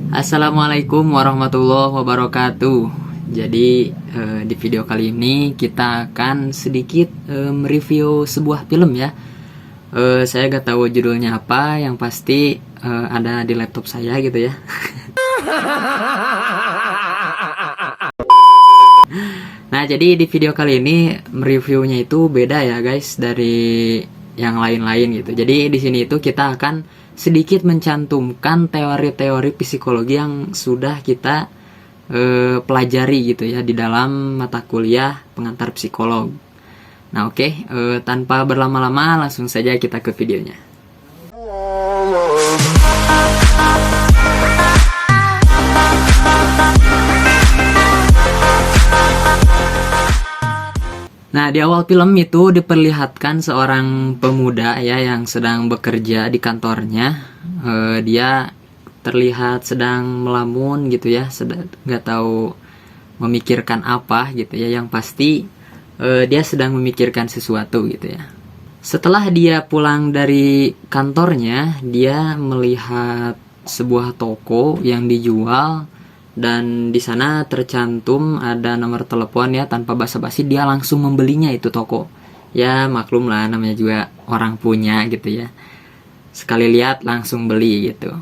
Assalamualaikum warahmatullahi wabarakatuh. Jadi di video kali ini kita akan sedikit mereview sebuah film ya. Saya gak tahu judulnya apa, yang pasti ada di laptop saya gitu ya. Nah, jadi di video kali ini mereviewnya itu beda ya guys dari yang lain-lain gitu. Jadi di sini itu kita akan sedikit mencantumkan teori-teori psikologi yang sudah kita pelajari gitu ya di dalam mata kuliah pengantar psikolog. Nah, oke, tanpa berlama-lama langsung saja kita ke videonya. Nah, di awal film itu diperlihatkan seorang pemuda ya yang sedang bekerja di kantornya. Dia terlihat sedang melamun gitu ya, nggak tahu memikirkan apa gitu ya. Yang pasti dia sedang memikirkan sesuatu gitu ya. Setelah dia pulang dari kantornya, dia melihat sebuah toko yang dijual. Dan di sana tercantum ada nomor telepon ya, tanpa basa-basi dia langsung membelinya itu toko. Ya maklum lah, namanya juga orang punya gitu ya. Sekali lihat langsung beli gitu.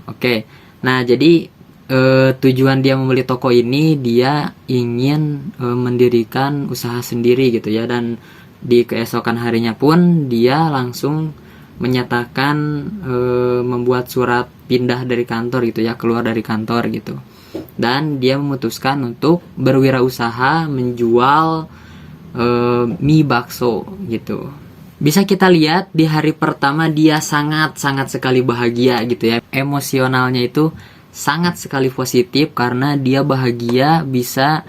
Oke, nah jadi tujuan dia membeli toko ini, dia ingin mendirikan usaha sendiri gitu ya. Dan di keesokan harinya pun dia langsung menyatakan membuat surat pindah dari kantor gitu ya, keluar dari kantor gitu. Dan dia memutuskan untuk berwirausaha menjual mie bakso gitu. Bisa kita lihat di hari pertama dia sangat sekali bahagia gitu ya. Emosionalnya itu sangat sekali positif karena dia bahagia bisa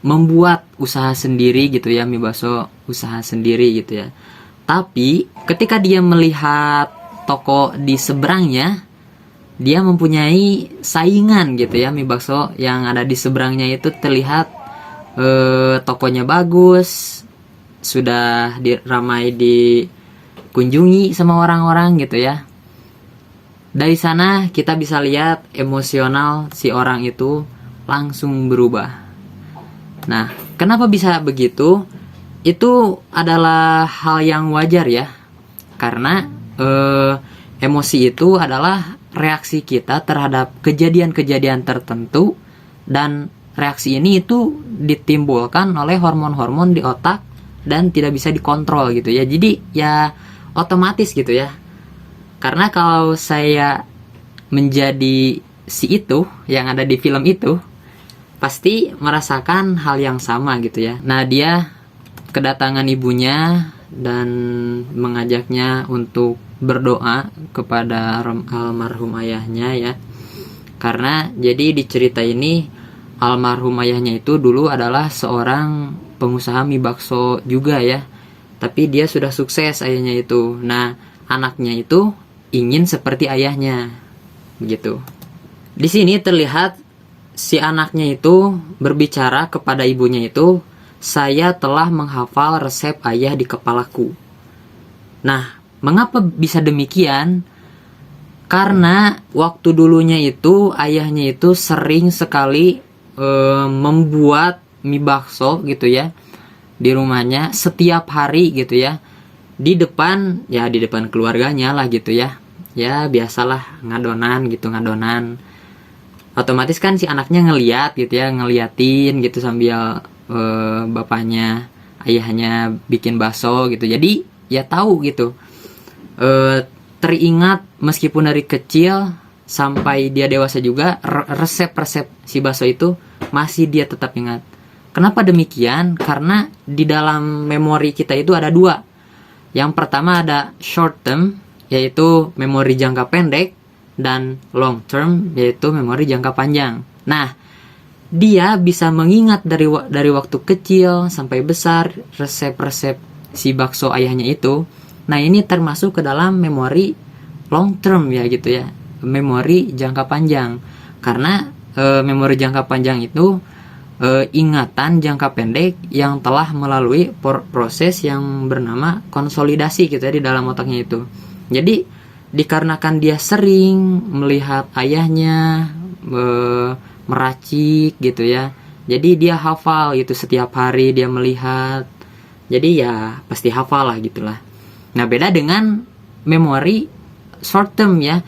membuat usaha sendiri gitu ya, mie bakso usaha sendiri gitu ya. Tapi ketika dia melihat toko di seberangnya, dia mempunyai saingan gitu ya. Mie bakso yang ada di seberangnya itu terlihat tokonya bagus, sudah ramai dikunjungi sama orang-orang gitu ya. Dari sana kita bisa lihat emosional si orang itu langsung berubah. Nah, kenapa bisa begitu? Itu adalah hal yang wajar ya, karena emosi itu adalah reaksi kita terhadap kejadian-kejadian tertentu, dan reaksi ini itu ditimbulkan oleh hormon-hormon di otak dan tidak bisa dikontrol gitu ya. Jadi ya otomatis gitu ya, karena kalau saya menjadi si itu yang ada di film itu, pasti merasakan hal yang sama gitu ya. Nah, dia kedatangan ibunya dan mengajaknya untuk berdoa kepada almarhum ayahnya ya. Karena jadi di cerita ini almarhum ayahnya itu dulu adalah seorang pengusaha mie bakso juga ya. Tapi dia sudah sukses ayahnya itu. Nah, anaknya itu ingin seperti ayahnya. Begitu. Di sini terlihat si anaknya itu berbicara kepada ibunya itu, "Saya telah menghafal resep ayah di kepalaku." Nah, mengapa bisa demikian? Karena waktu dulunya itu ayahnya itu sering sekali membuat mie bakso gitu ya di rumahnya setiap hari gitu ya. Di depan keluarganya lah gitu ya. Ya biasalah ngadonan gitu, ngadonan. Otomatis kan si anaknya ngeliat gitu ya, ngeliatin gitu sambil bapaknya, ayahnya bikin bakso gitu. Jadi ya tahu gitu, teringat meskipun dari kecil sampai dia dewasa juga, resep-resep si bakso itu masih dia tetap ingat. Kenapa demikian? Karena di dalam memori kita itu ada dua. Yang pertama ada short term, yaitu memori jangka pendek, dan long term, yaitu memori jangka panjang. Nah, dia bisa mengingat dari waktu kecil sampai besar resep-resep si bakso ayahnya itu. Nah, ini termasuk ke dalam memori long term ya gitu ya, memori jangka panjang. Karena memori jangka panjang itu ingatan jangka pendek yang telah melalui proses yang bernama konsolidasi gitu ya di dalam otaknya itu. Jadi dikarenakan dia sering melihat ayahnya meracik gitu ya, jadi dia hafal gitu, setiap hari dia melihat, jadi ya pasti hafal lah gitulah. Nah beda dengan memori short term ya.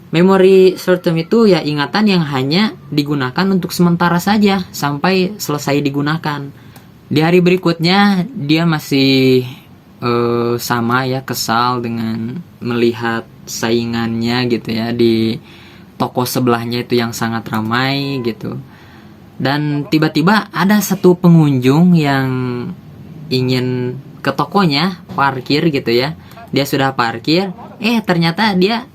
Memori short term itu ya ingatan yang hanya digunakan untuk sementara saja sampai selesai digunakan. Di hari berikutnya dia masih sama ya, kesal dengan melihat saingannya gitu ya di toko sebelahnya itu yang sangat ramai gitu. Dan tiba-tiba ada satu pengunjung yang ingin ke tokonya, parkir gitu ya. Dia sudah parkir, ternyata dia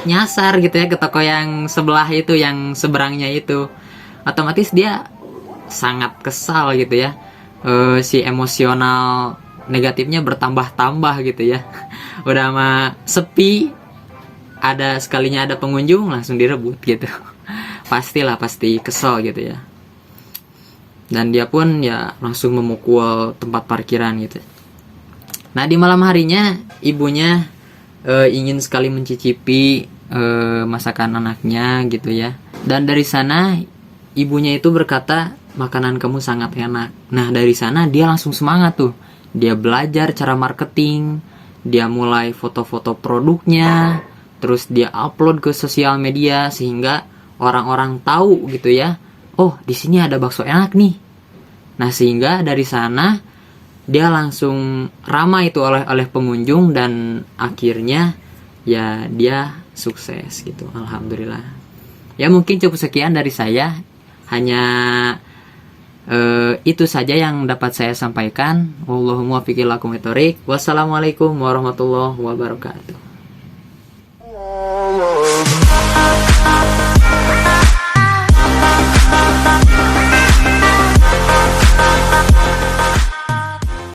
nyasar gitu ya ke toko yang sebelah itu, yang seberangnya itu. Otomatis dia sangat kesal gitu ya. Si emosional negatifnya bertambah-tambah gitu ya. Udah mah sepi, sekalinya ada pengunjung langsung direbut gitu. Pasti kesel gitu ya. Dan dia pun ya langsung memukul tempat parkiran gitu. Nah di malam harinya ibunya ingin sekali mencicipi masakan anaknya gitu ya. Dan dari sana ibunya itu berkata, makanan kamu sangat enak. Nah dari sana dia langsung semangat tuh. Dia belajar cara marketing, dia mulai foto-foto produknya, terus dia upload ke sosial media sehingga orang-orang tahu gitu ya. Oh di sini ada bakso enak nih. Nah sehingga dari sana dia langsung ramai itu oleh pengunjung dan akhirnya ya dia sukses gitu, alhamdulillah. Ya mungkin cukup sekian dari saya, hanya itu saja yang dapat saya sampaikan. Wallahumma muwaffiq ila aqwamit thoriq. Wassalamualaikum warahmatullahi wabarakatuh.